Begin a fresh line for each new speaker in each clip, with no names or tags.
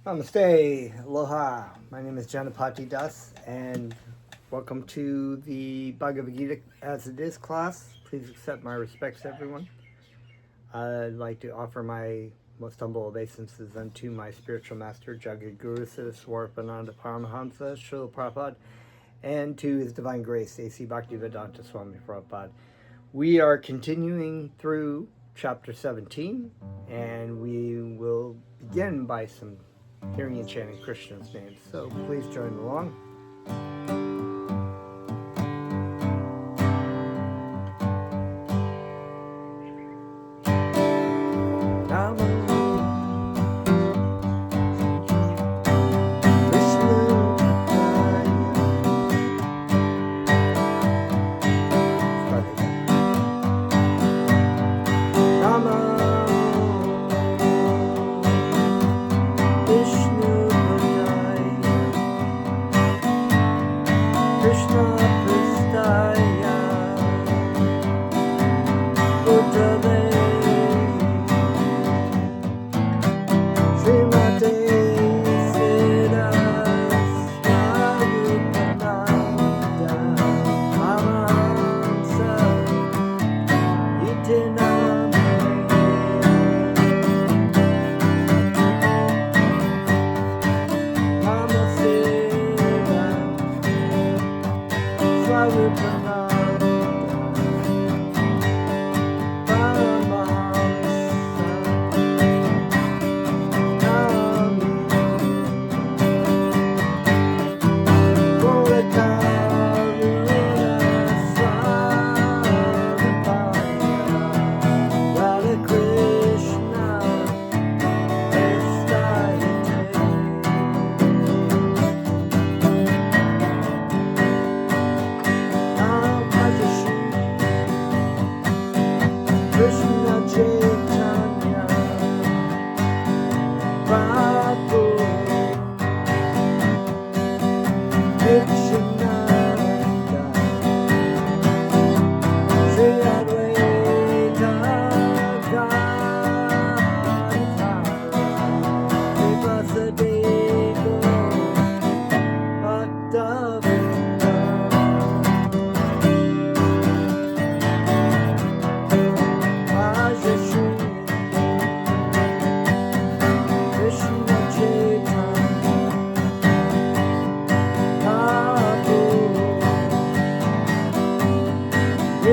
Namaste, aloha. My name is Janapati Das, and welcome to the Bhagavad Gita as it is class. Please accept my respects, everyone. I'd like to offer my most humble obeisances unto my spiritual master, Jagat Guru Swarpananda Paramahansa, Srila Prabhupada, and to His Divine Grace, A.C. Bhaktivedanta Swami Prabhupada. We are continuing through chapter 17, and we will begin by some hearing and chanting Krishna's name. So please join along.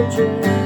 Krishna.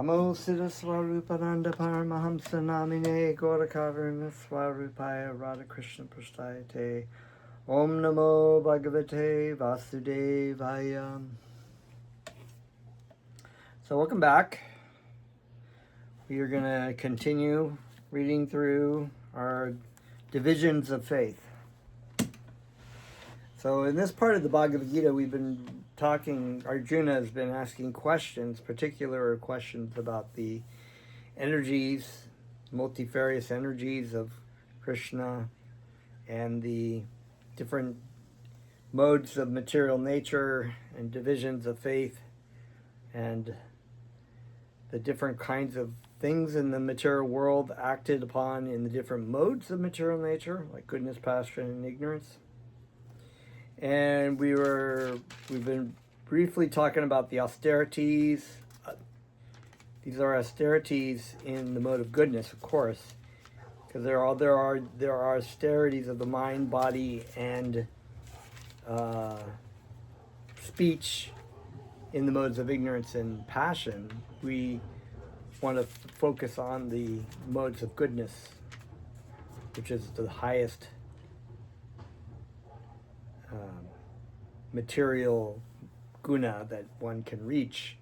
Namo Siddha Swarupananda Paramahamsa Namine Gaurakavarna Swarupaya Radha Krishna Prasthayate Om Namo Bhagavate Vasudevaya. So welcome back. We are going to continue reading through our divisions of faith. So in this part of the Bhagavad Gita, we've been talking, Arjuna has been asking questions, particular questions about the energies, multifarious energies of Krishna and the different modes of material nature and divisions of faith and the different kinds of things in the material world acted upon in the different modes of material nature, like goodness, passion, and ignorance. And we've been briefly talking about the austerities. These are austerities in the mode of goodness, of course, because there are austerities of the mind, body, and speech in the modes of ignorance and passion. We want to focus on the modes of goodness, which is the highest material guna that one can reach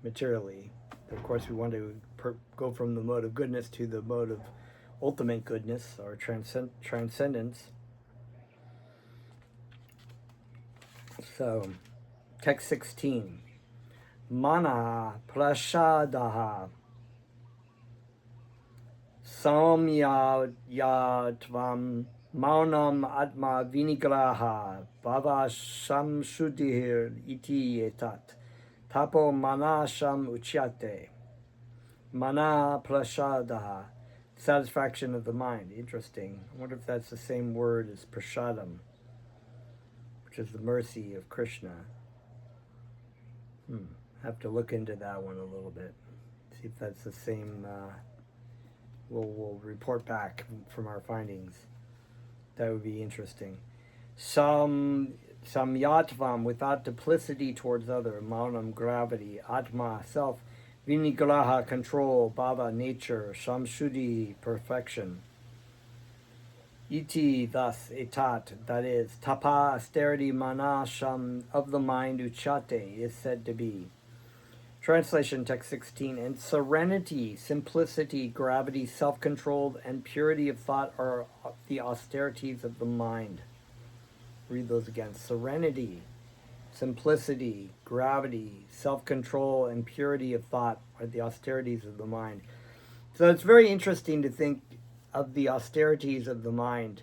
materially. Of course, we want to go from the mode of goodness to the mode of ultimate goodness or transcendence. So, text 16. Mana prashadaha samyatvam maunam atma vinigraha bhava samshuddhir iti etat tapo manasham uchyate. Mana prashadaha, satisfaction of the mind. Interesting. I wonder if that's the same word as prashadam, which is the mercy of Krishna. Have to look into that one a little bit. See if that's the same. We'll report back from our findings. That would be interesting. Samyatvam, without duplicity towards other. Maunam, gravity. Atma, self. Vinigraha, control. Bhava, nature. Samshuddhi, perfection. Iti, thus. Etat, that is. Tapa, austerity. Mana, sham, of the mind. Uchate, is said to be. Translation, text 16. And serenity, simplicity, gravity, self-controlled, and purity of thought are the austerities of the mind. Read those again. Serenity, simplicity, gravity, self-control, and purity of thought are the austerities of the mind. So it's very interesting to think of the austerities of the mind,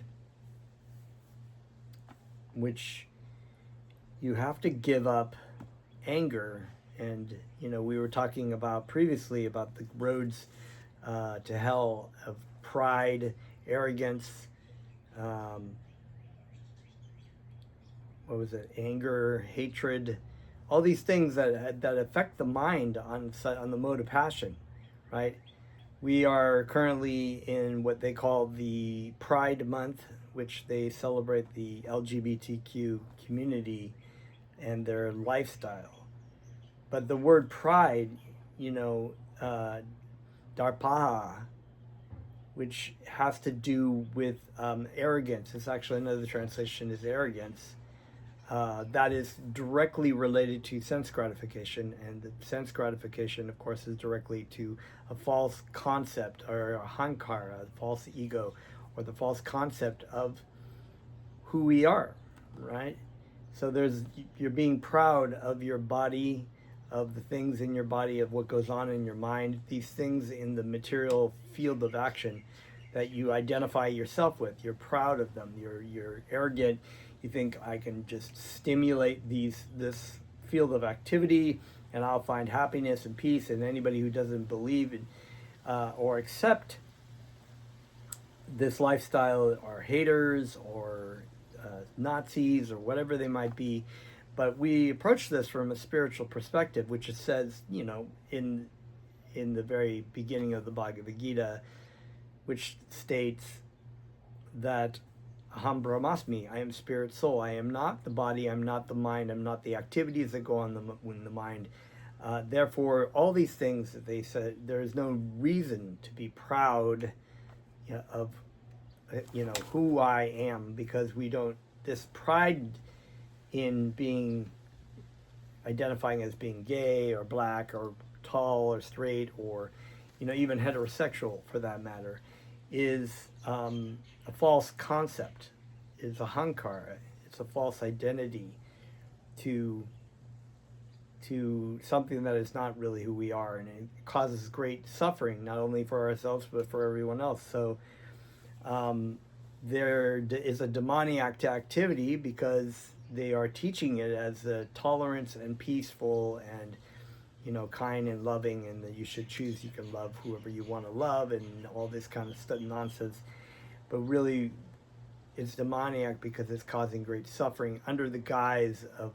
which you have to give up anger. And, we were talking about previously about the roads to hell of pride, arrogance, anger, hatred, all these things that affect the mind on the mode of passion, right? We are currently in what they call the Pride Month, which they celebrate the LGBTQ community and their lifestyle. But the word pride, darpaha, which has to do with arrogance. It's actually another translation is arrogance. That is directly related to sense gratification. And the sense gratification, of course, is directly to a false concept or a hankara, a false ego, or the false concept of who we are, right? So you're being proud of your body, of the things in your body, of what goes on in your mind, these things in the material field of action that you identify yourself with. You're proud of them. You're arrogant. You think, I can just stimulate this field of activity and I'll find happiness and peace. And anybody who doesn't believe in or accept this lifestyle are haters or Nazis or whatever they might be. But we approach this from a spiritual perspective, which it says, in the very beginning of the Bhagavad Gita, which states that Aham Brahmasmi, I am spirit soul. I am not the body, I'm not the mind, I'm not the activities that go on in the mind. Therefore, all these things that they said, there is no reason to be proud, of, who I am, because we don't, this pride in being, identifying as being gay or black or tall or straight or, even heterosexual for that matter, is a false concept, is a hankara. It's a false identity to something that is not really who we are, and it causes great suffering not only for ourselves but for everyone else. So there is a demoniac activity because they are teaching it as a tolerance and peaceful and kind and loving, and that you should choose, you can love whoever you want to love, and all this kind of stuff, nonsense. But really, it's demoniac because it's causing great suffering under the guise of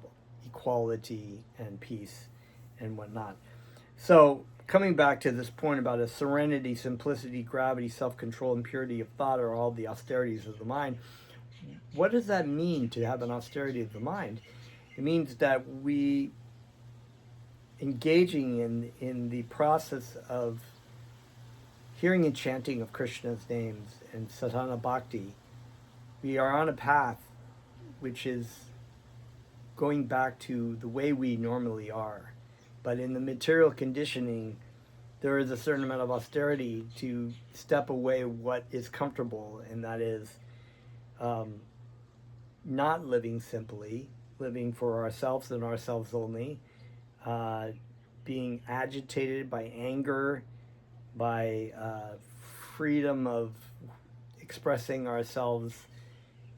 equality and peace and whatnot. So coming back to this point about a serenity, simplicity, gravity, self-control, and purity of thought are all the austerities of the mind. What does that mean, to have an austerity of the mind? It means that we engaging in the process of hearing and chanting of Krishna's names and sadhana bhakti, we are on a path which is going back to the way we normally are. But in the material conditioning, there is a certain amount of austerity to step away what is comfortable, and that is not living simply, living for ourselves and ourselves only, being agitated by anger, by freedom of expressing ourselves,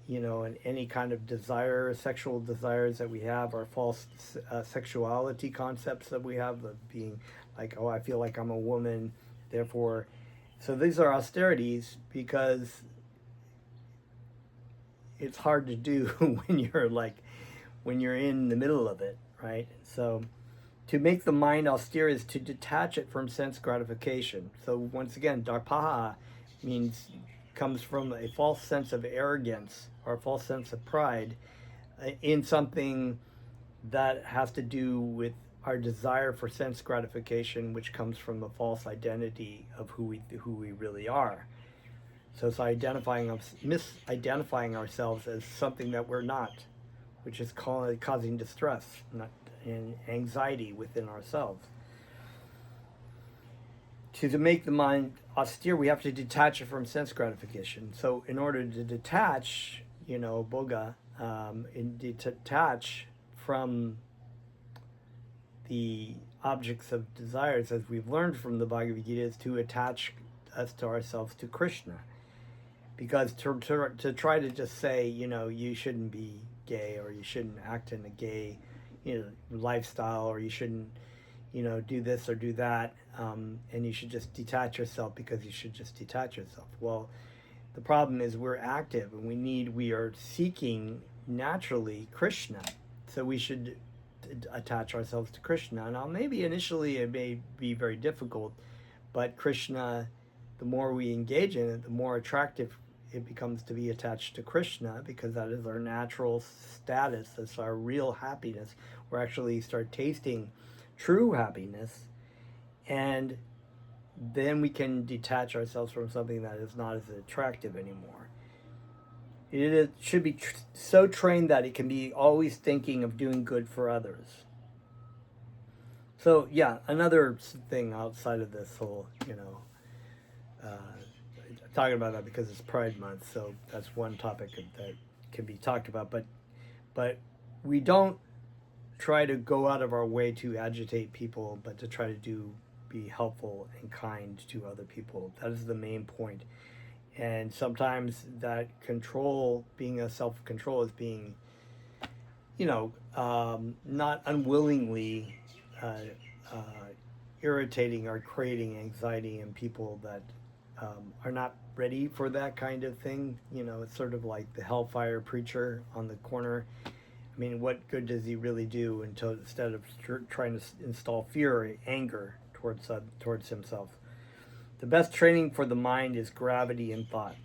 and any kind of desire, sexual desires that we have, or false sexuality concepts that we have, of being like, oh, I feel like I'm a woman, therefore. So these are austerities because it's hard to do when you're in the middle of it, right? So to make the mind austere is to detach it from sense gratification. So once again, darpaha comes from a false sense of arrogance or a false sense of pride in something that has to do with our desire for sense gratification, which comes from a false identity of who we really are. So it's misidentifying ourselves as something that we're not, which is causing distress and anxiety within ourselves. To make the mind austere, we have to detach it from sense gratification. So in order to detach, boga, and detach from the objects of desires, as we've learned from the Bhagavad Gita, is to attach us to ourselves to Krishna. Because to try to just say, you shouldn't be gay, or you shouldn't act in a gay, lifestyle, or you shouldn't, do this or do that, and you should just detach yourself because you should just detach yourself. Well, the problem is we're active, and we are seeking naturally Krishna, so we should attach ourselves to Krishna. Now, maybe initially it may be very difficult, but Krishna, the more we engage in it, the more attractive it becomes to be attached to Krishna, because that is our natural status. That's our real happiness. We're actually start tasting true happiness, and then we can detach ourselves from something that is not as attractive anymore. It should be so trained that it can be always thinking of doing good for others. So yeah, another thing outside of this whole, talking about that because it's Pride Month, so that's one topic that can be talked about. But we don't try to go out of our way to agitate people, but to try to be helpful and kind to other people. That is the main point. And sometimes that control, being a self-control, is being, not unwillingly irritating or creating anxiety in people that are not ready for that kind of thing. It's sort of like the hellfire preacher on the corner. I mean, what good does he really do instead of trying to install fear or anger towards himself? The best training for the mind is gravity in thought.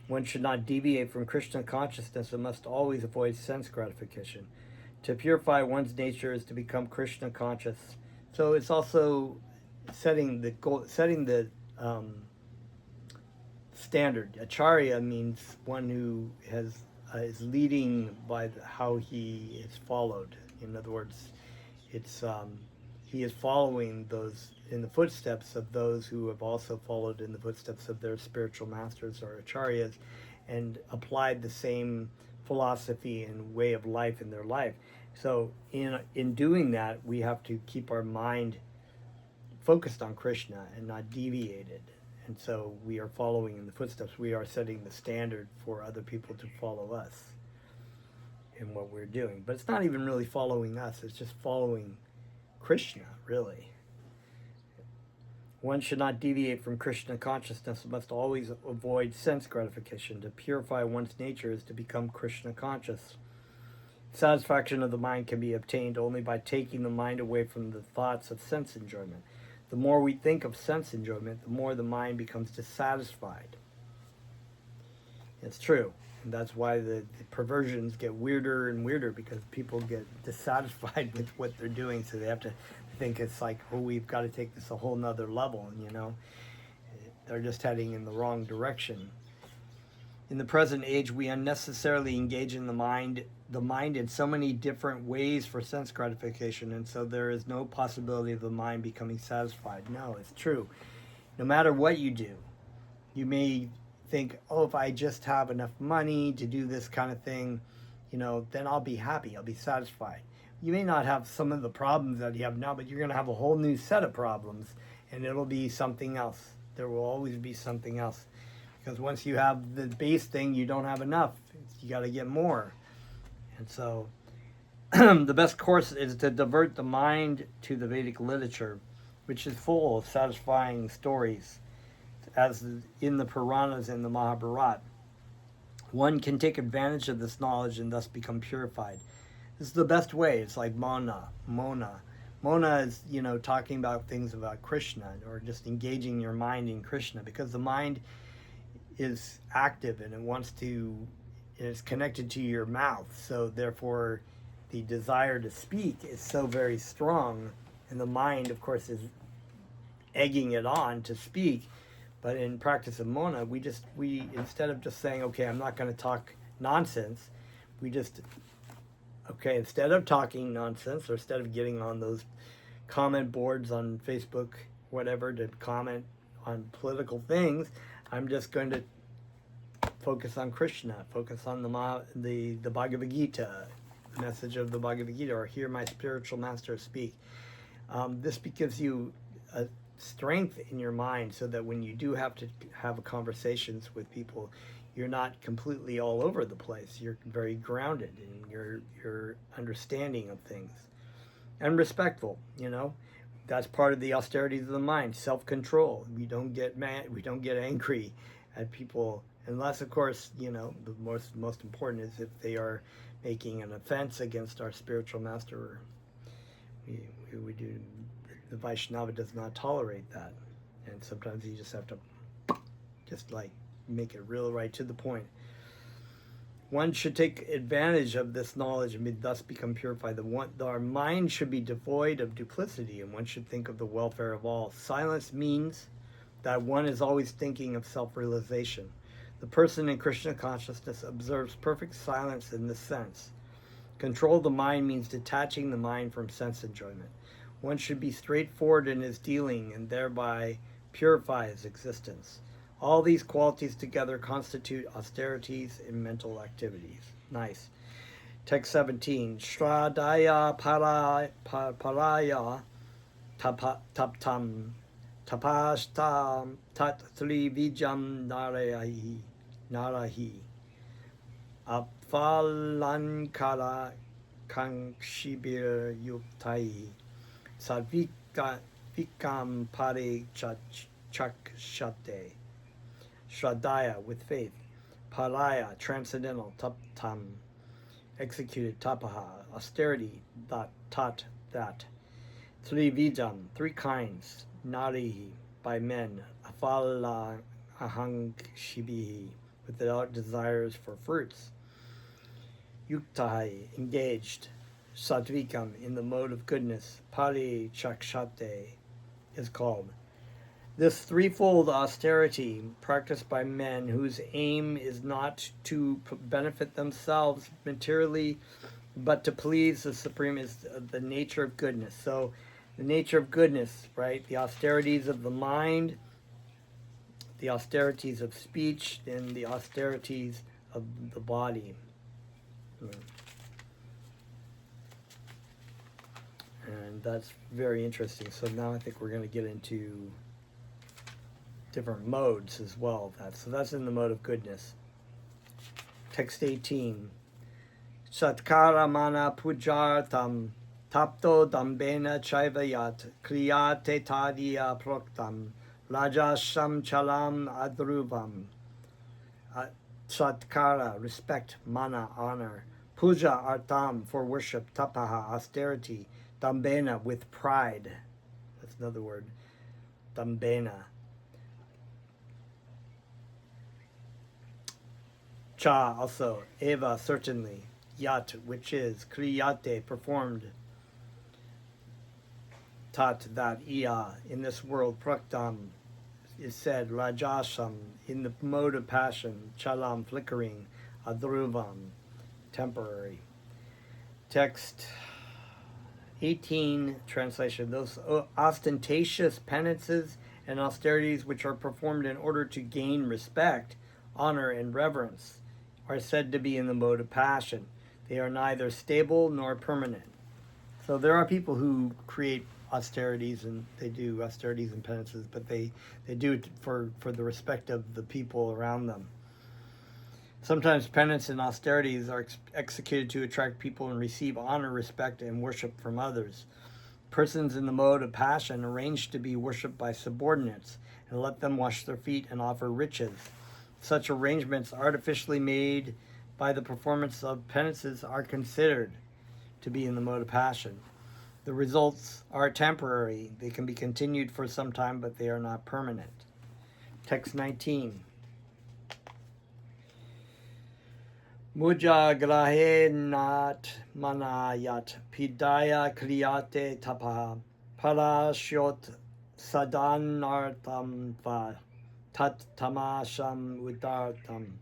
One should not deviate from Krishna consciousness and must always avoid sense gratification. To purify one's nature is to become Krishna conscious, So it's also setting the goal, setting the standard. Acharya means one who is leading by how he is followed. In other words, it's he is following those in the footsteps of those who have also followed in the footsteps of their spiritual masters or acharyas, and applied the same philosophy and way of life in their life. So in doing that, we have to keep our mind focused on Krishna and not deviated. And so we are following in the footsteps. We are setting the standard for other people to follow us in what we're doing. But it's not even really following us, it's just following Krishna, really. One should not deviate from Krishna consciousness, must always avoid sense gratification. To purify one's nature is to become Krishna conscious. Satisfaction of the mind can be obtained only by taking the mind away from the thoughts of sense enjoyment. The more we think of sense enjoyment, the more the mind becomes dissatisfied. It's true. And that's why the perversions get weirder and weirder, because people get dissatisfied with what they're doing, so they have to think it's like, oh, we've got to take this a whole nother level, and they're just heading in the wrong direction. In the present age, we unnecessarily engage in the mind in so many different ways for sense gratification, and so there is no possibility of the mind becoming satisfied. No, it's true. No matter what you do, you may think, oh, if I just have enough money to do this kind of thing, then I'll be happy, I'll be satisfied. You may not have some of the problems that you have now, but you're going to have a whole new set of problems, and it'll be something else. There will always be something else. Because once you have the base thing, you don't have enough. You got to get more. And so the best course is to divert the mind to the Vedic literature, which is full of satisfying stories, as in the Puranas and the Mahabharata. One can take advantage of this knowledge and thus become purified. This is the best way. It's like Mona. Mona is, talking about things about Krishna, or just engaging your mind in Krishna, because the mind is active and it's connected to your mouth. So therefore, the desire to speak is so very strong, and the mind, of course, is egging it on to speak. But in practice of Mona, we instead of just saying, okay, I'm not going to talk nonsense, instead of talking nonsense, or instead of getting on those comment boards on Facebook, whatever, to comment on political things, I'm just going to focus on Krishna, focus on the Bhagavad Gita, the message of the Bhagavad Gita, or hear my spiritual master speak. This gives you a strength in your mind, so that when you do have to have conversations with people, you're not completely all over the place. You're very grounded in your understanding of things, and respectful. That's part of the austerities of the mind. Self-control. We don't get mad. We don't get angry at people, unless, of course, the most important is if they are making an offense against our spiritual master. We do. The Vaishnava does not tolerate that, and sometimes you just have to make it real right to the point. One should take advantage of this knowledge and thus become purified. Our mind should be devoid of duplicity, and one should think of the welfare of all. Silence means that one is always thinking of self-realization. The person in Krishna consciousness observes perfect silence in this sense. Control of the mind means detaching the mind from sense enjoyment. One should be straightforward in his dealing and thereby purify his existence. All these qualities together constitute austerities in mental activities. Nice. Text 17. Shradaya paraya taptam tapashtam tat vijam narahi apfalankara kankshibir yuktai sadvika vikam pare chakshate. Shradaya, with faith. Paraya, transcendental. Taptam, executed. Tapaha, austerity. Tat, that. Trivijam, three kinds. Narihi, by men. Afala ahang shibihi, without desires for fruits. Yuktai, engaged. Sattvikam, in the mode of goodness, Pari Chakshate is called. This threefold austerity practiced by men whose aim is not to benefit themselves materially but to please the Supreme is the nature of goodness. So the nature of goodness, right? The austerities of the mind, the austerities of speech, and the austerities of the body. And that's very interesting. So now I think we're going to get into different modes as well of that. So that's in the mode of goodness. Text 18. Satkara mana pujartam tapto dambena chaivayat kriyate tadiya proktam rajasham chalam adruvam. Satkara, respect, mana, honor. Puja, artam, for worship. Tapaha, austerity. Dambena, with pride. That's another word. Dambena. Cha, also. Eva, certainly. Yat, which is. Kriyate, performed. Tat, that. Iya, in this world. Praktam, is said. Rajasham, in the mode of passion. Chalam, flickering. Adruvam, temporary. Text 18, translation. Those ostentatious penances and austerities which are performed in order to gain respect, honor, and reverence are said to be in the mode of passion. They are neither stable nor permanent. So there are people who create austerities, and they do austerities and penances, but they do it for the respect of the people around them. Sometimes penance and austerities are executed to attract people and receive honor, respect, and worship from others. Persons in the mode of passion arrange to be worshipped by subordinates and let them wash their feet and offer riches. Such arrangements, artificially made by the performance of penances, are considered to be in the mode of passion. The results are temporary. They can be continued for some time, but they are not permanent. Text 19. Muja grahe nat manayat pidaya kriyate tapaha parashyot sadanartam va tat tamasham udartam.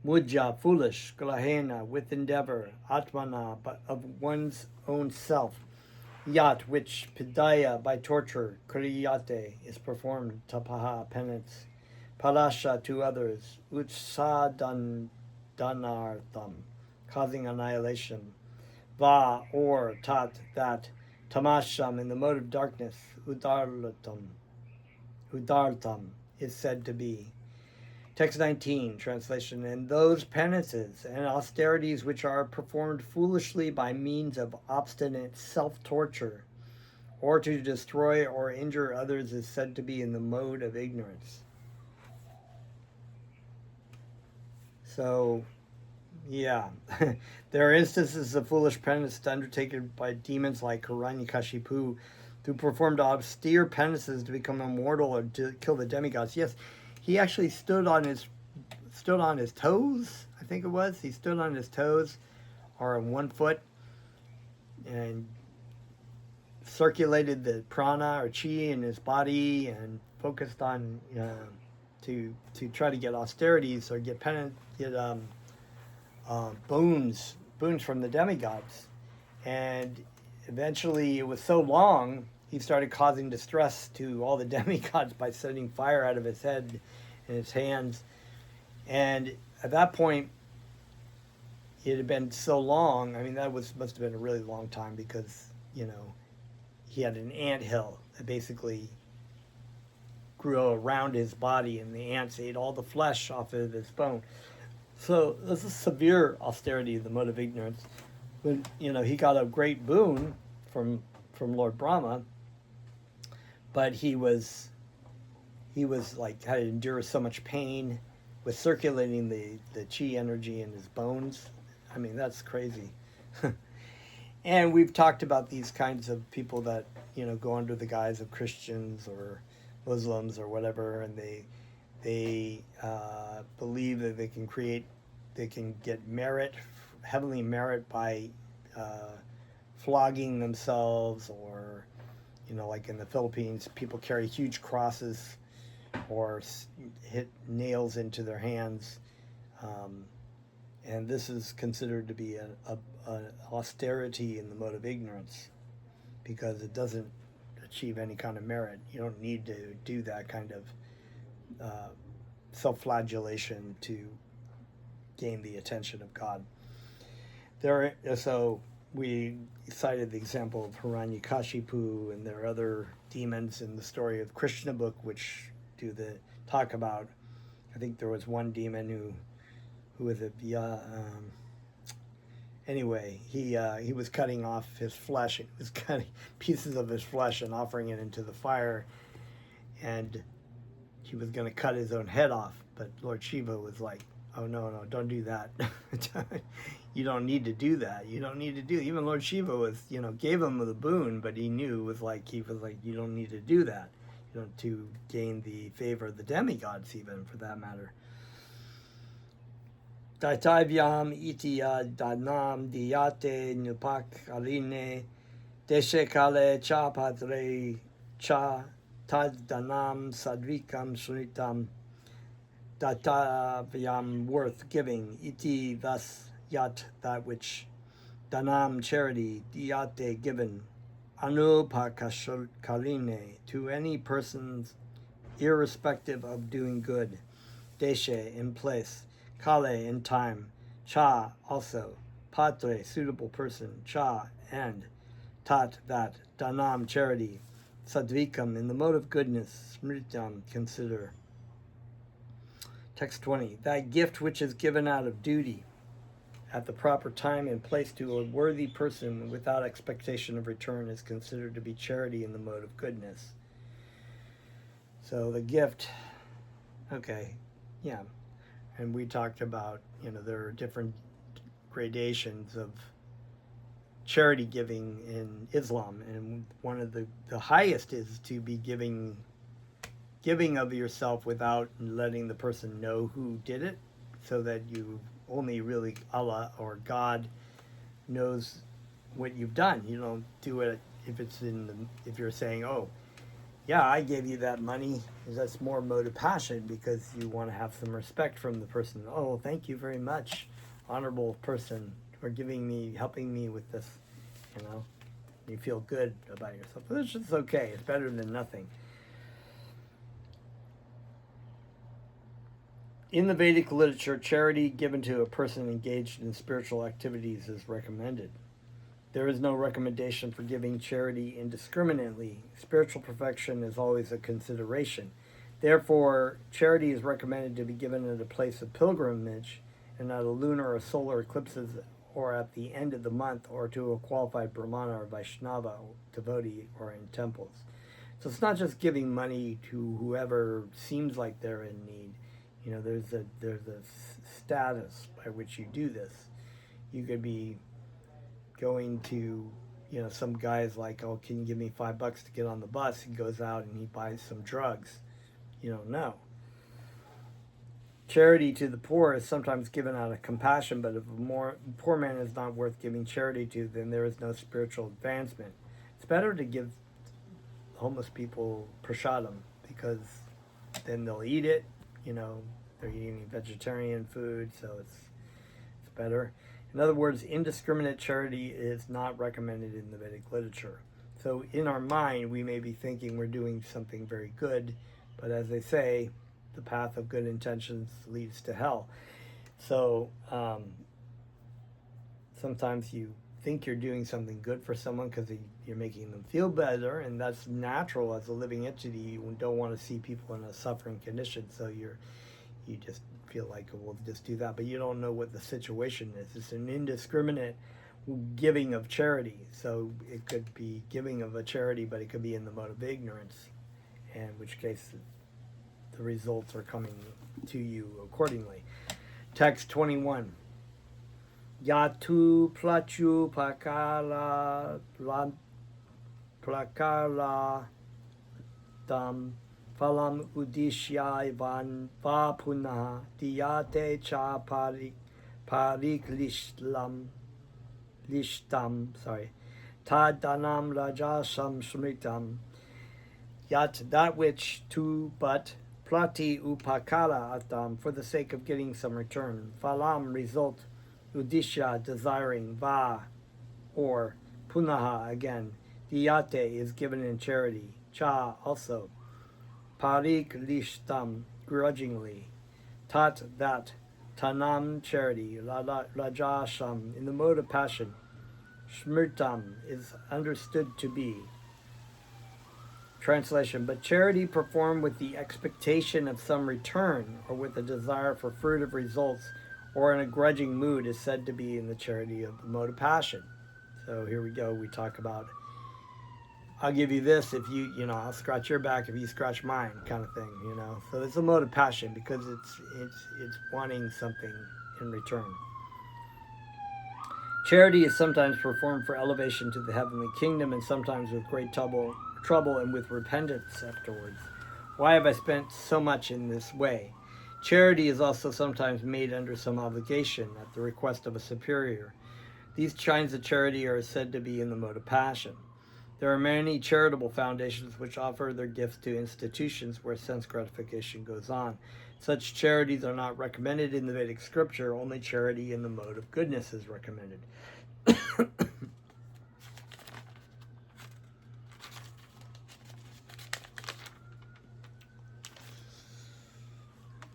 Muja, foolish, grahena, with endeavor, atmana, but of one's own self. Yat, which pidaya, by torture, kriyate, is performed, tapaha, penance. Parasha, to others, utsadan danartham, causing annihilation. Va, or, tat, that. Tamasham, in the mode of darkness. Udartam, is said to be. Text 19, translation. And those penances and austerities which are performed foolishly by means of obstinate self-torture, or to destroy or injure others, is said to be in the mode of ignorance. So, yeah, there are instances of foolish penance undertaken by demons like Hiranyakashipu, who performed austere penances to become immortal or to kill the demigods. Yes, he actually stood on his toes, I think it was. He stood on his toes, or on one foot, and circulated the prana or chi in his body, and focused on to try to get austerities or get boons from the demigods. And eventually it was so long, he started causing distress to all the demigods by setting fire out of his head and his hands. And at that point, it had been so long. I mean, must have been a really long time, because he had an anthill that basically grew around his body, and the ants ate all the flesh off of his bone. So this is severe austerity, the mode of ignorance. But he got a great boon from Lord Brahma, but he was like had to endure so much pain with circulating the chi energy in his bones. I mean, that's crazy. And we've talked about these kinds of people that go under the guise of Christians or Muslims or whatever, and they believe that they can get merit, heavenly merit, by flogging themselves, or, like in the Philippines, people carry huge crosses or hit nails into their hands. And this is considered to be an austerity in the mode of ignorance, because it doesn't achieve any kind of merit. You don't need to do that kind of self-flagellation to gain the attention of God. So we cited the example of Hiranyakashipu, and there are other demons in the story of Krishna book which talk about. I think there was one demon who was anyway, he was cutting off his flesh. He was cutting pieces of his flesh and offering it into the fire, and he was going to cut his own head off. But Lord Shiva was like, "Oh no, don't do that. You don't need to do that. You don't need to do." Even Lord Shiva was, gave him the boon, but he knew he was like, "You don't need to do that. To gain the favor of the demigods, even for that matter." Daitavyam itiya danam diyate nupak aline deshekale cha padre cha tad danam sadvikam sunitam datavyam worth giving iti thus yat that which danam charity diyate given anupakaline to any persons irrespective of doing good, deshe in place, kale in time, cha also, patre suitable person, cha and tat that, danam charity, sadvikam in the mode of goodness, smritam consider. Text 20, that gift which is given out of duty at the proper time and place to a worthy person without expectation of return is considered to be charity in the mode of goodness. So the gift, okay, yeah. And we talked about, there are different gradations of charity giving in Islam. And one of the highest is to be giving of yourself without letting the person know who did it, so that you only really Allah or God knows what you've done. You don't do it if you're saying, "Oh, yeah, I gave you that money." That's more mode of passion, because you want to have some respect from the person. "Oh, thank you very much, honorable person, for helping me with this." You feel good about yourself. But it's just okay. It's better than nothing. In the Vedic literature, charity given to a person engaged in spiritual activities is recommended. There is no recommendation for giving charity indiscriminately. Spiritual perfection is always a consideration. Therefore, charity is recommended to be given at a place of pilgrimage, and at a lunar or solar eclipses, or at the end of the month, or to a qualified Brahmana or Vaishnava devotee, or in temples. So it's not just giving money to whoever seems like they're in need. There's a status by which you do this. You could be going to, some guy's like, "Oh, can you give me $5 to get on the bus?" He goes out and he buys some drugs. You don't know. Charity to the poor is sometimes given out of compassion, but if a poor man is not worth giving charity to, then there is no spiritual advancement. It's better to give homeless people prasadam, because then they'll eat it. They're eating vegetarian food, so it's better. In other words, indiscriminate charity is not recommended in the Vedic literature. So in our mind, we may be thinking we're doing something very good, but as they say, the path of good intentions leads to hell. So sometimes you think you're doing something good for someone because you're making them feel better, and that's natural as a living entity. You don't want to see people in a suffering condition, so you just feel like, "We'll just do that," but you don't know what the situation is. It's an indiscriminate giving of charity. So it could be giving of a charity, but it could be in the mode of ignorance, in which case the results are coming to you accordingly. Text 21. Yatu plachu prakala dam phalam udishya van va punah diyate cha pariklishtam tad danam rajasam smritam, yat that which to but plati upakala atam, for the sake of getting some return, phalam result, udisha desiring, va or punaha again, diyate is given in charity, cha also, parik lishtam grudgingly, tat that, tanam charity, rajasham in the mode of passion, shmritam is understood to be. Translation, but charity performed with the expectation of some return or with a desire for fruitive results or in a grudging mood is said to be in the charity of the mode of passion. So here we go. We talk about, I'll give you this if I'll scratch your back if you scratch mine, kind of thing, So it's a mode of passion because it's wanting something in return. Charity is sometimes performed for elevation to the heavenly kingdom and sometimes with great trouble and with repentance afterwards. Why have I spent so much in this way? Charity is also sometimes made under some obligation at the request of a superior. These kinds of charity are said to be in the mode of passion. There are many charitable foundations which offer their gifts to institutions where sense gratification goes on. Such charities are not recommended in the Vedic scripture. Only charity in the mode of goodness is recommended.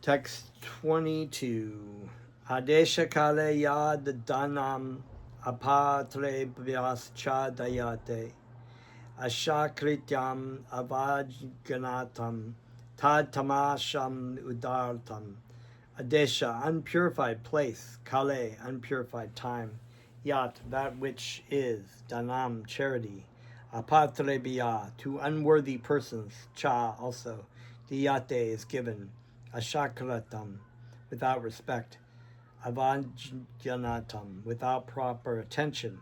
Text 22. Adesha kale yad danam apatre vyascha dayate ashakrityam avajganatam tad tamasham udartam. Adesha, unpurified place, kale, unpurified time, yat, that which is, danam, charity, apatrebya, to unworthy persons, cha, also, diyate is given, ashakratam, without respect, avanjanatam, without proper attention,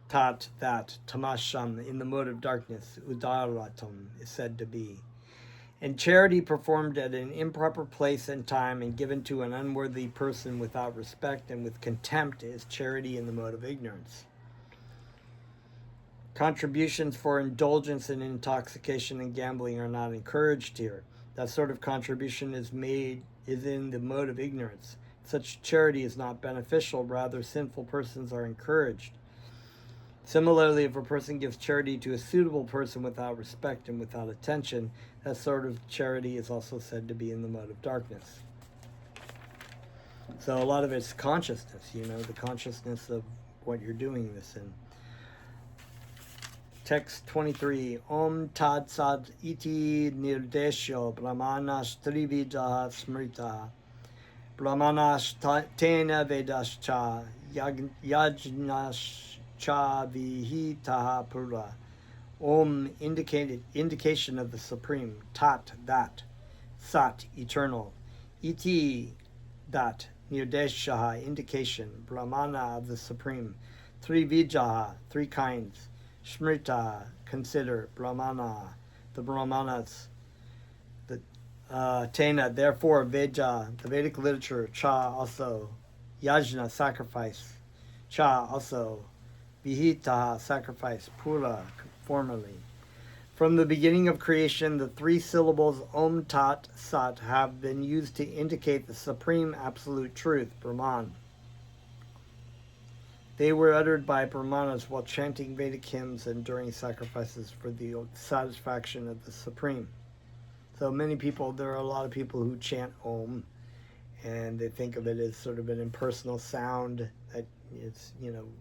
tat, that, tamasham, in the mode of darkness, udaratam, is said to be. And charity performed at an improper place and time and given to an unworthy person without respect and with contempt is charity in the mode of ignorance. Contributions for indulgence in intoxication and gambling are not encouraged here. That sort of contribution is in the mode of ignorance. Such charity is not beneficial, rather sinful persons are encouraged. Similarly, if a person gives charity to a suitable person without respect and without attention, that sort of charity is also said to be in the mode of darkness. So a lot of it's consciousness, the consciousness of what you're doing this in. Text 23. Om tad sad iti nirdesho brahmanas trividah smrita brahmanas tena vedascha yajnash cha vihitaha pura. Om, indication of the supreme. Tat, that. Sat, eternal. Iti, that. Nirdeshaha, indication. Brahmana, of the supreme. Trivijaha, three kinds. Smrita, consider. Brahmana, the Brahmanas. The Tena, therefore. Veja, the Vedic literature. Cha, also. Yajna, sacrifice. Cha, also. Vihita, sacrifice. Pura, formerly. From the beginning of creation, the three syllables Om Tat Sat have been used to indicate the supreme absolute truth, Brahman. They were uttered by Brahmanas while chanting Vedic hymns and during sacrifices for the satisfaction of the supreme. So there are a lot of people who chant Om, and they think of it as sort of an impersonal sound that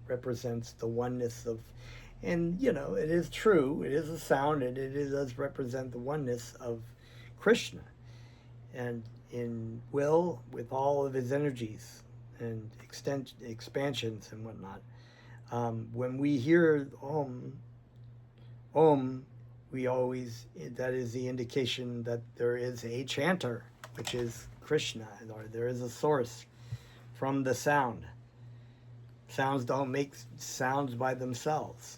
represents the oneness of, and it is true, it is a sound, and it does represent the oneness of Krishna, and in will with all of his energies and expansions and whatnot. When we hear Om, that is the indication that there is a chanter, which is Krishna, or there is a source from the sound. Sounds don't make sounds by themselves.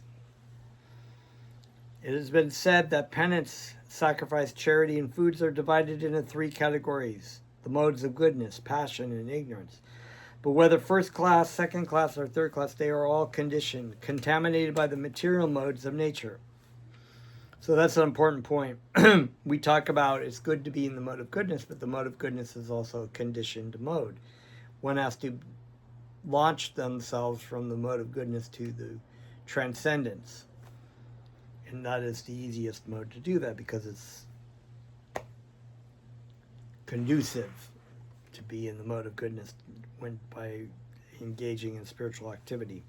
It has been said that penance, sacrifice, charity, and foods are divided into three categories: the modes of goodness, passion, and ignorance. But whether first class, second class, or third class, they are all conditioned, contaminated by the material modes of nature. So that's an important point. We talk about it's good to be in the mode of goodness, but the mode of goodness is also a conditioned mode. One has to launch themselves from the mode of goodness to the transcendence. And that is the easiest mode to do that because it's conducive to be in the mode of goodness by engaging in spiritual activity.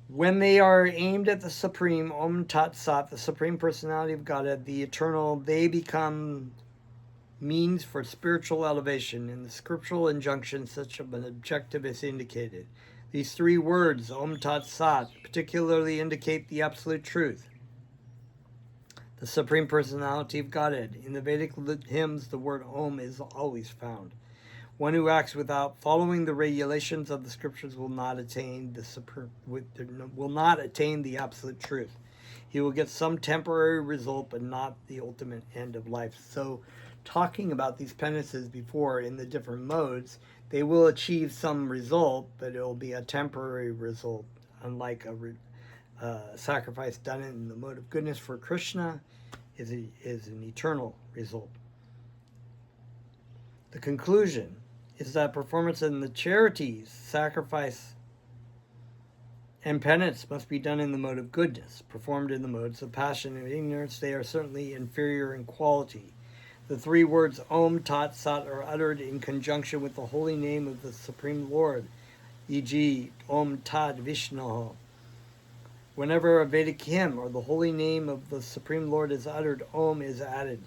When they are aimed at the Supreme, Om Tat Sat, the Supreme Personality of Godhead, the Eternal, they become means for spiritual elevation. In the scriptural injunction, such an objective is indicated. These three words, Om Tat Sat, particularly indicate the absolute truth, the Supreme Personality of Godhead. In the Vedic hymns, the word Om is always found. One who acts without following the regulations of the scriptures will not attain the absolute truth. He will get some temporary result, but not the ultimate end of life. So, talking about these penances before in the different modes, they will achieve some result, but it will be a temporary result, unlike a sacrifice done in the mode of goodness for Krishna is an eternal result. The conclusion is that performance in the charities, sacrifice, and penance must be done in the mode of goodness. Performed in the modes of passion and ignorance, they are certainly inferior in quality. The three words Om Tat Sat are uttered in conjunction with the holy name of the Supreme Lord, e.g. Om Tat Vishnu. Whenever a Vedic hymn or the holy name of the Supreme Lord is uttered, Om is added.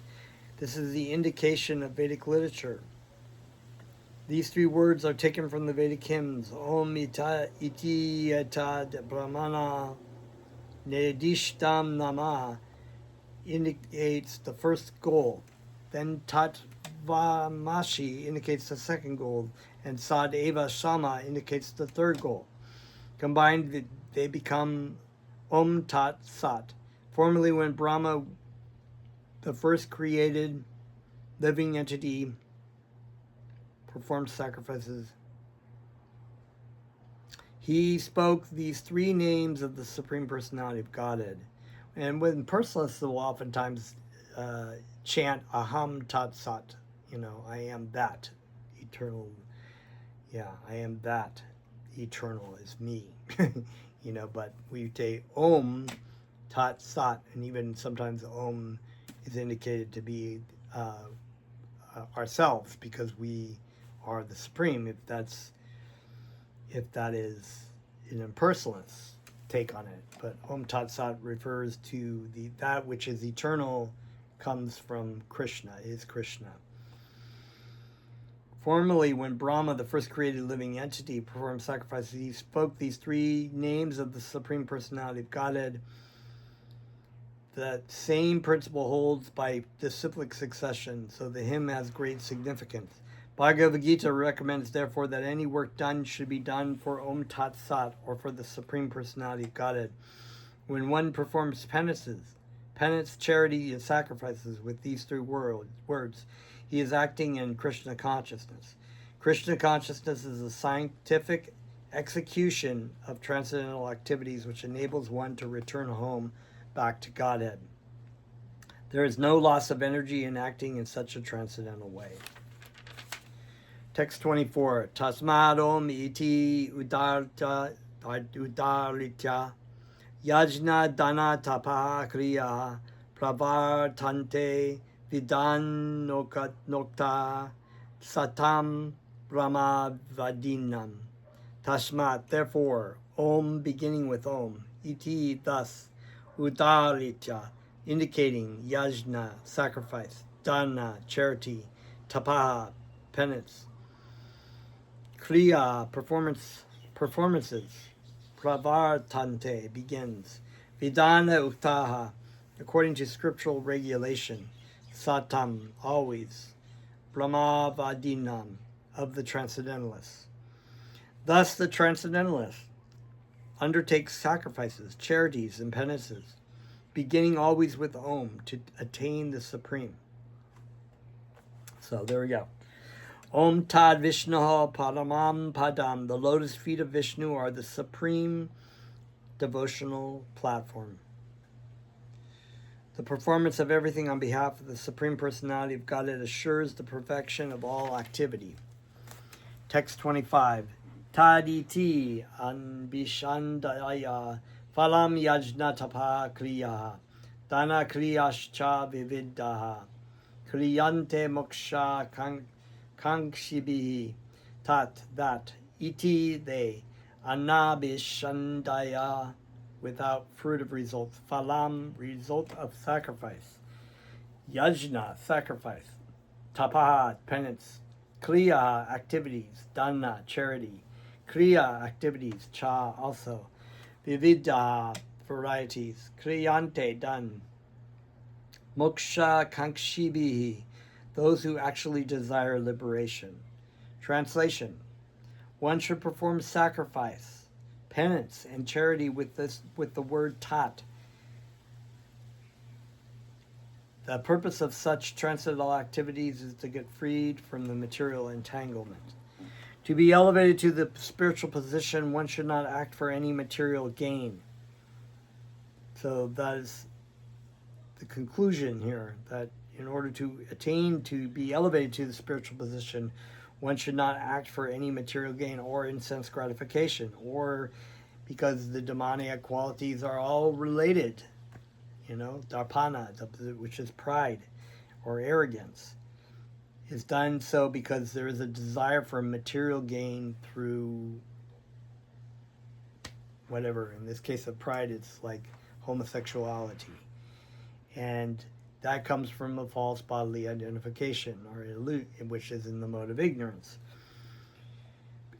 This is the indication of Vedic literature. These three words are taken from the Vedic hymns. Om iti etad brahmana nedishtam nama indicates the first goal. Then tat vamashi indicates the second goal. And sad eva shama indicates the third goal. Combined, they become Om Tat Sat. Formerly, when Brahma, the first created living entity, performed sacrifices, he spoke these three names of the Supreme Personality of Godhead. And when personalists will oftentimes chant Aham Tat Sat, I am that eternal. Yeah, I am that eternal is me. But we say Om Tat Sat, and even sometimes Om is indicated to be ourselves because we are the Supreme, if that is an impersonalist take on it. But Om Tat Sat refers to that which is eternal, comes from Krishna, is Krishna. Formerly, when Brahma, the first created living entity, performed sacrifices, he spoke these three names of the Supreme Personality of Godhead. That same principle holds by disciplic succession, so the hymn has great significance. Bhagavad Gita recommends, therefore, that any work done should be done for Om Tat Sat, or for the Supreme Personality of Godhead. When one performs penance, charity, and sacrifices with these three words, he is acting in Krishna consciousness. Krishna consciousness is a scientific execution of transcendental activities which enables one to return home back to Godhead. There is no loss of energy in acting in such a transcendental way. Text 24. Tasmadom iti udaritya yajna dana tapa kriya pravartante vidan nokta satam brahma vadinam. Tashmat, therefore, Om, beginning with Om, iti, thus, udaritya, indicating yajna, sacrifice, dana, charity, tapaha, penance, kriya, performances, pravartante, begins, vidana uktaha, according to scriptural regulation, satam, always, brahmavadinam, of the transcendentalists. Thus the transcendentalist undertakes sacrifices, charities, and penances, beginning always with Om, to attain the Supreme. So there we go. Om Tad Vishnuha Padamam Padam. The lotus feet of Vishnu are the supreme devotional platform. The performance of everything on behalf of the Supreme Personality of Godhead assures the perfection of all activity. Text 25. Taditi anbishandaya phalam yajnatapa kriya dana kriyascha vividaha kriyante moksha kankshibihi tat that iti they anabishandaya without fruit of results. Phalam, result of sacrifice. Yajna, sacrifice. Tapaha, penance. Kriya, activities. Dana, charity. Kriya, activities. Cha, also. Vividha, varieties. Kriyante, done. Moksha kankshibihi, those who actually desire liberation. Translation: one should perform sacrifice, penance, and charity with the word tat. The purpose of such transcendental activities is to get freed from the material entanglement. To be elevated to the spiritual position, one should not act for any material gain. So that is the conclusion here, that in order to attain to be elevated to the spiritual position, one should not act for any material gain or sense gratification, or because the demoniac qualities are all related. Darpana, which is pride or arrogance, is done so because there is a desire for material gain through whatever. In this case of pride, it's like homosexuality. And that comes from a false bodily identification, or which is in the mode of ignorance.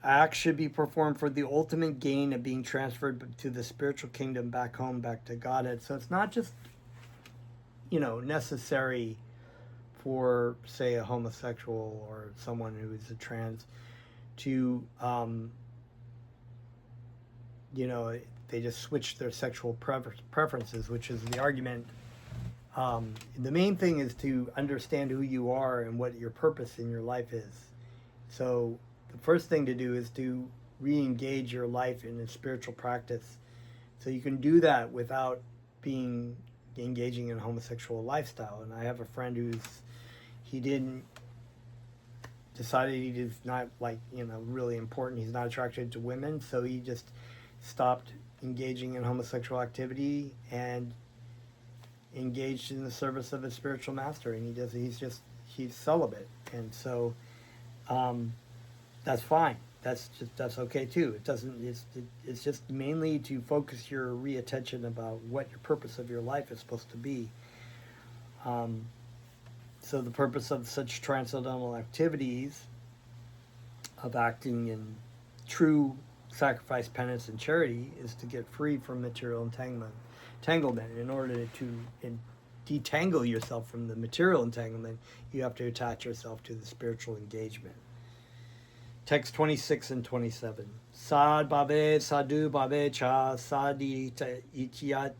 Acts should be performed for the ultimate gain of being transferred to the spiritual kingdom, back home, back to Godhead. So it's not just, necessary for, say, a homosexual or someone who is a trans to, they just switch their sexual preferences, which is the argument. The main thing is to understand who you are and what your purpose in your life is. So the first thing to do is to re-engage your life in a spiritual practice. So you can do that without engaging in a homosexual lifestyle. And I have a friend decided he's not really important. He's not attracted to women. So he just stopped engaging in homosexual activity and engaged in the service of his spiritual master, and he's celibate, and so that's fine. That's okay too. It's just mainly to focus your attention about what your purpose of your life is supposed to be. So the purpose of such transcendental activities of acting in true sacrifice, penance, and charity is to get free from material entanglement. In order to detangle yourself from the material entanglement, you have to attach yourself to the spiritual engagement. Text 26 and 27. Sad bhave sadhu bhave cha sadi ityat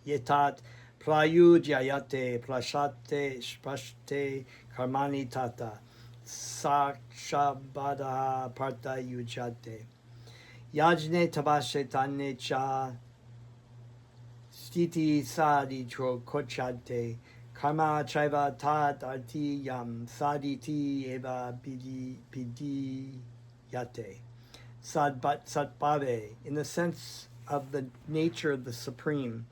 yetat prayujyayate prashate sprashte karmani tata sakshabada parta yujate yajne tabashe tane cha stiti sadi tro kochate karma chaiva tat arti yam saditi eva pidi yate sadbhave in the sense of the nature of the supreme,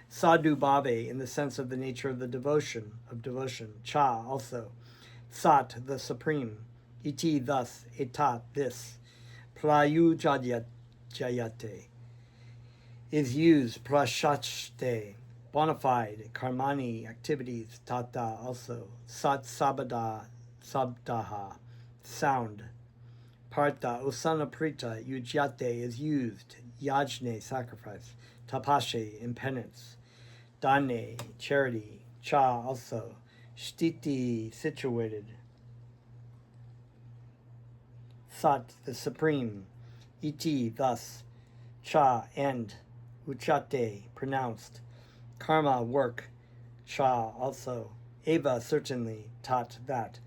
sadhu bhave in the sense of the nature of the devotion, cha also, sat the supreme, iti thus, etat this, prayujyayate is used, prashachte bona fide, karmani activities, tata also, sat sabada sabdaha sound, parta usana prita yujyate is used, yajne sacrifice, tapashe in penance, dane charity, cha also, sthiti situated, sat the supreme, iti thus, cha end, uchate pronounced, karma work, cha also, eva certainly, tat that,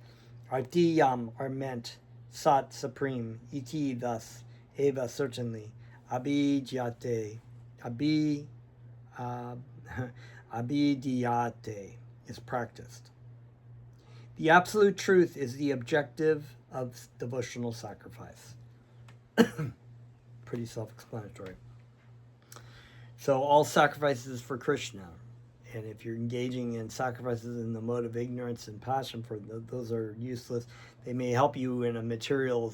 Artiyam are meant, Sat supreme, iti thus, eva certainly, abhijyate, abhi, uh, abhidhyate is practiced. The absolute truth is the objective of devotional sacrifice. Pretty self-explanatory. So all sacrifices for Krishna. And if you're engaging in sacrifices in the mode of ignorance and passion, for those are useless. They may help you in a material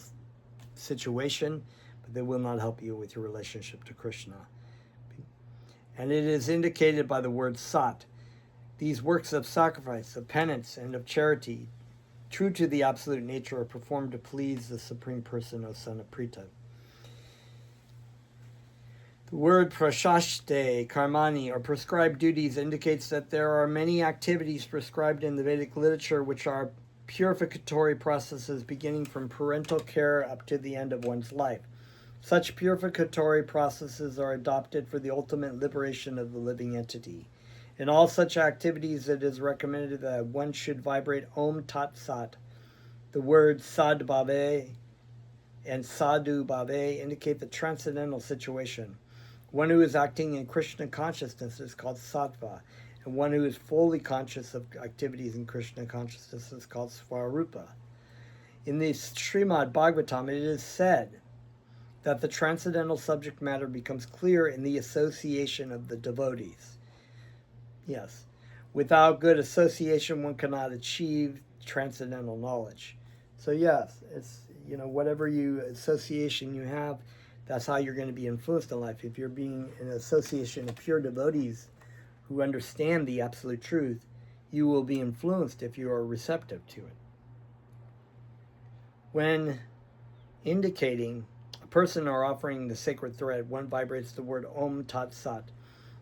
situation, but they will not help you with your relationship to Krishna. And it is indicated by the word sat. These works of sacrifice, of penance, and of charity, true to the absolute nature, are performed to please the Supreme Person, O son of Prita. The word prashashte karmani, or prescribed duties, indicates that there are many activities prescribed in the Vedic literature which are purificatory processes beginning from parental care up to the end of one's life. Such purificatory processes are adopted for the ultimate liberation of the living entity. In all such activities, it is recommended that one should vibrate Om Tat Sat. The words Sadbhave and Sadhu Bhave indicate the transcendental situation. One who is acting in Krishna consciousness is called Sattva, and one who is fully conscious of activities in Krishna consciousness is called Swarupa. In the Srimad Bhagavatam, it is said that the transcendental subject matter becomes clear in the association of the devotees. Yes, without good association, one cannot achieve transcendental knowledge. So yes, it's, whatever association you have, that's how you're going to be influenced in life. If you're being in association of pure devotees who understand the absolute truth, you will be influenced if you are receptive to it. When indicating a person or offering the sacred thread, one vibrates the word Om Tat Sat.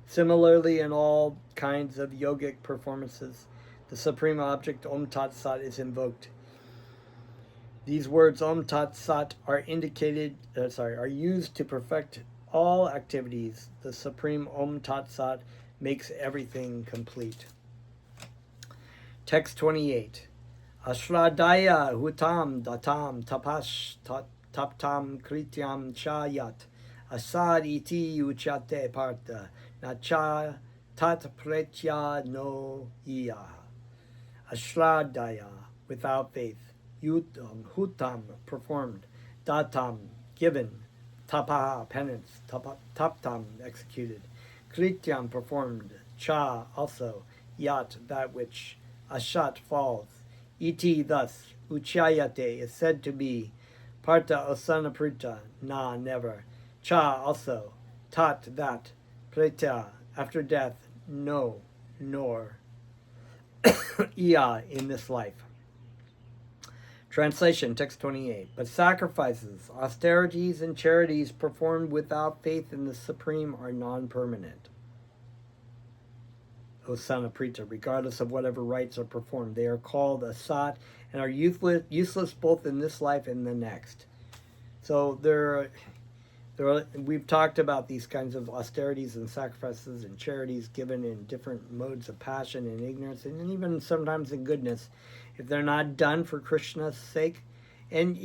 Similarly, in all kinds of yogic performances, the supreme object Om Tat Sat is invoked. These words Om Tat Sat are used to perfect all activities. The supreme Om Tat Sat makes everything complete. Text 28. Ashradaya hutam datam tapash taptam krityam chayat asad iti uchate parta nacha tat pretya no iya. Ashradaya, without faith. Hutam, performed. Datam, given. Tapaha, penance. Taptam, executed. Krityam, performed. Cha, also. Yat, that which. Ashat, falls. Iti, thus. Uchayate, is said to be. Parta, osanaprita, na, never. Cha, also. Tat, that. Preta, after death. No, nor. Iya, in this life. Translation, text 28. But sacrifices, austerities, and charities performed without faith in the Supreme are non-permanent. O son of Prita, regardless of whatever rites are performed, they are called asat and are useless both in this life and the next. So we've talked about these kinds of austerities and sacrifices and charities given in different modes of passion and ignorance, and even sometimes in goodness, if they're not done for Krishna's sake. And,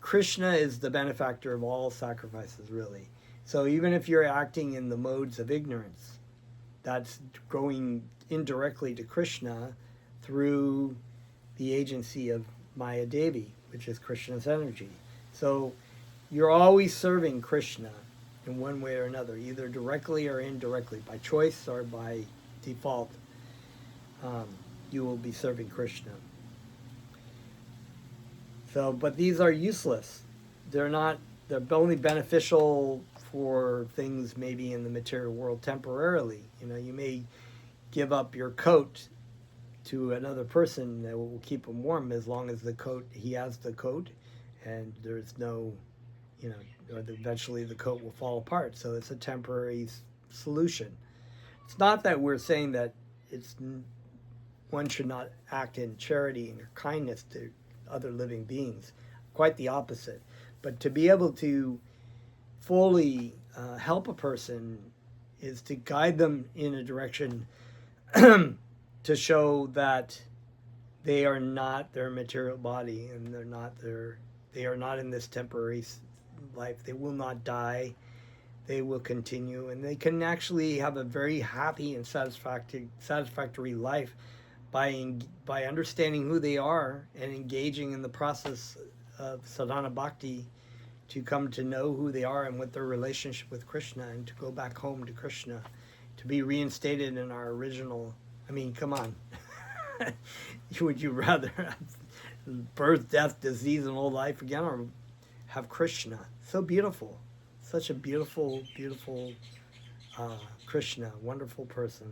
Krishna is the benefactor of all sacrifices, really. So even if you're acting in the modes of ignorance, that's going indirectly to Krishna through the agency of Maya Devi, which is Krishna's energy. So you're always serving Krishna in one way or another, either directly or indirectly, by choice or by default. You will be serving Krishna. So, but these are useless. They're only beneficial for things maybe in the material world temporarily. You may give up your coat to another person that will keep him warm as long as he has the coat, and there's no, or eventually the coat will fall apart. So it's a temporary solution. It's not that we're saying that one should not act in charity and kindness to other living beings. Quite the opposite. But to be able to fully help a person is to guide them in a direction to show that they are not their material body, and they are not in this temporary life. They will not die. They will continue, and they can actually have a very happy and satisfactory life by understanding who they are and engaging in the process of sadhana bhakti to come to know who they are and what their relationship with Krishna, and to go back home to Krishna, to be reinstated in our original. I mean, come on. Would you rather have birth, death, disease, and old life again, or have Krishna? So beautiful. Such a beautiful, beautiful Krishna, wonderful person,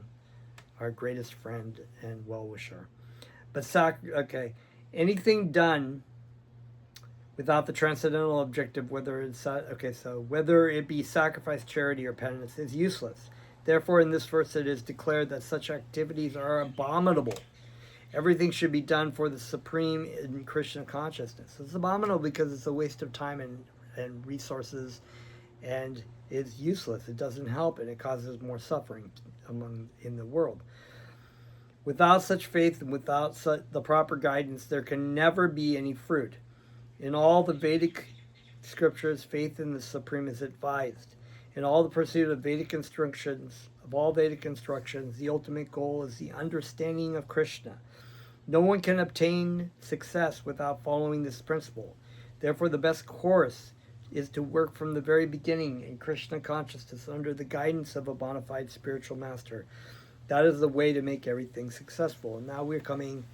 our greatest friend and well-wisher. But okay, anything done without the transcendental objective, whether it be sacrifice, charity, or penance, is useless. Therefore, in this verse, it is declared that such activities are abominable. Everything should be done for the supreme in Krishna consciousness. It's abominable because it's a waste of time and resources, and it's useless. It doesn't help, and it causes more suffering in the world. Without such faith and without the proper guidance, there can never be any fruit. In all the Vedic scriptures, faith in the Supreme is advised. In all the pursuit of Vedic instructions, the ultimate goal is the understanding of Krishna. No one can obtain success without following this principle. Therefore, the best course is to work from the very beginning in Krishna consciousness under the guidance of a bona fide spiritual master. That is the way to make everything successful. And now we're coming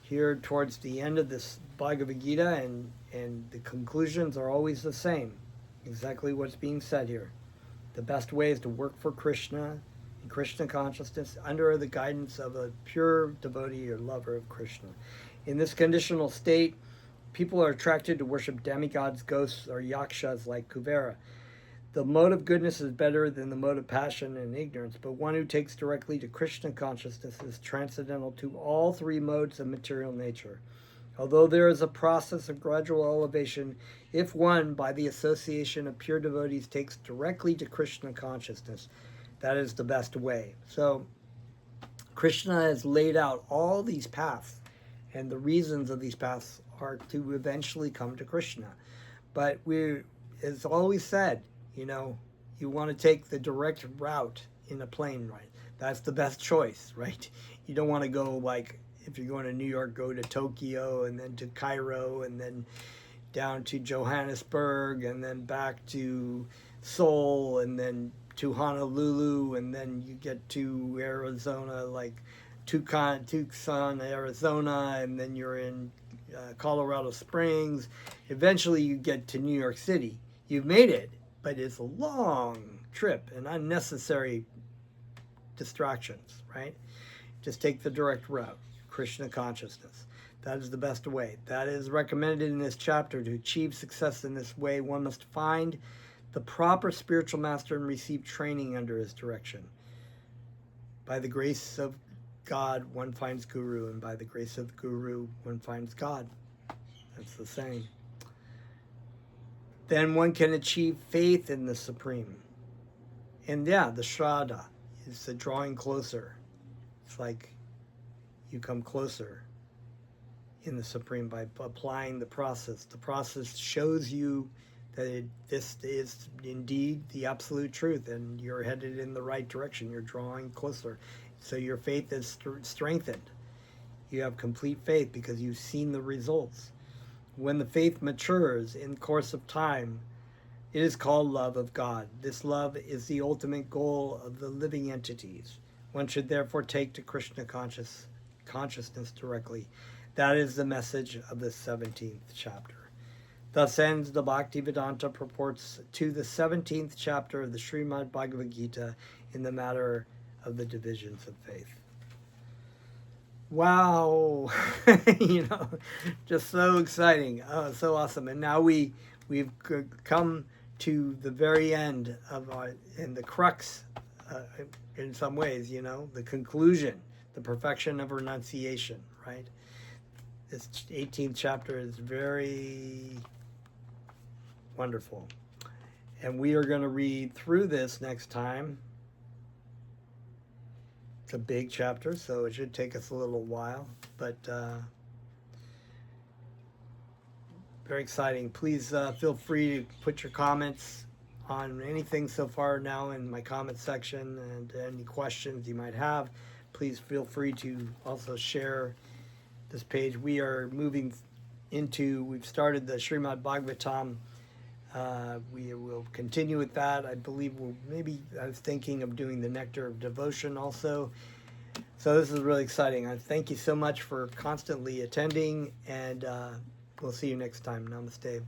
here towards the end of this Bhagavad Gita, and the conclusions are always the same. Exactly what's being said here. The best way is to work for Krishna in Krishna consciousness under the guidance of a pure devotee or lover of Krishna. In this conditional state, people are attracted to worship demigods, ghosts, or yakshas like Kuvera. The mode of goodness is better than the mode of passion and ignorance, but one who takes directly to Krishna consciousness is transcendental to all three modes of material nature. Although there is a process of gradual elevation, if one, by the association of pure devotees, takes directly to Krishna consciousness, that is the best way. So, Krishna has laid out all these paths, and the reasons of these paths are to eventually come to Krishna. But it's always said, you want to take the direct route in a plane, right? That's the best choice, right? You don't want to go like, if you're going to New York, go to Tokyo and then to Cairo and then down to Johannesburg and then back to Seoul and then to Honolulu, and then you get to Arizona, like Tucson, Arizona, and then you're in Colorado Springs. Eventually you get to New York City. You've made it, but it's a long trip and unnecessary distractions, right? Just take the direct route, Krishna consciousness. That is the best way. That is recommended in this chapter. To achieve success in this way, one must find the proper spiritual master and receive training under his direction. By the grace of God, one finds Guru, and by the grace of the Guru, one finds God. That's the saying. Then one can achieve faith in the Supreme. And the Shraddha is the drawing closer. It's like you come closer in the Supreme by applying the process. The process shows you that this is indeed the absolute truth, and you're headed in the right direction. You're drawing closer. So your faith is strengthened. You have complete faith because you've seen the results. When the faith matures in the course of time, it is called love of God. This love is the ultimate goal of the living entities. One should therefore take to Krishna consciousness directly. That is the message of the 17th chapter. Thus ends the Bhaktivedanta purports to the 17th chapter of the Srimad Bhagavad Gita in the matter of the divisions of faith. Wow, just so exciting, so awesome. And now we've come to the very end of and the crux, in some ways, the conclusion, the perfection of renunciation, right? This 18th chapter is very wonderful. And we are going to read through this next time. It's a big chapter, so it should take us a little while, but very exciting. Please feel free to put your comments on anything so far now in my comment section, and any questions you might have. Please feel free to also share this page. We are moving we've started the Srimad Bhagavatam. We will continue with that. I believe I was thinking of doing the Nectar of Devotion also. So this is really exciting. I thank you so much for constantly attending, and we'll see you next time. Namaste.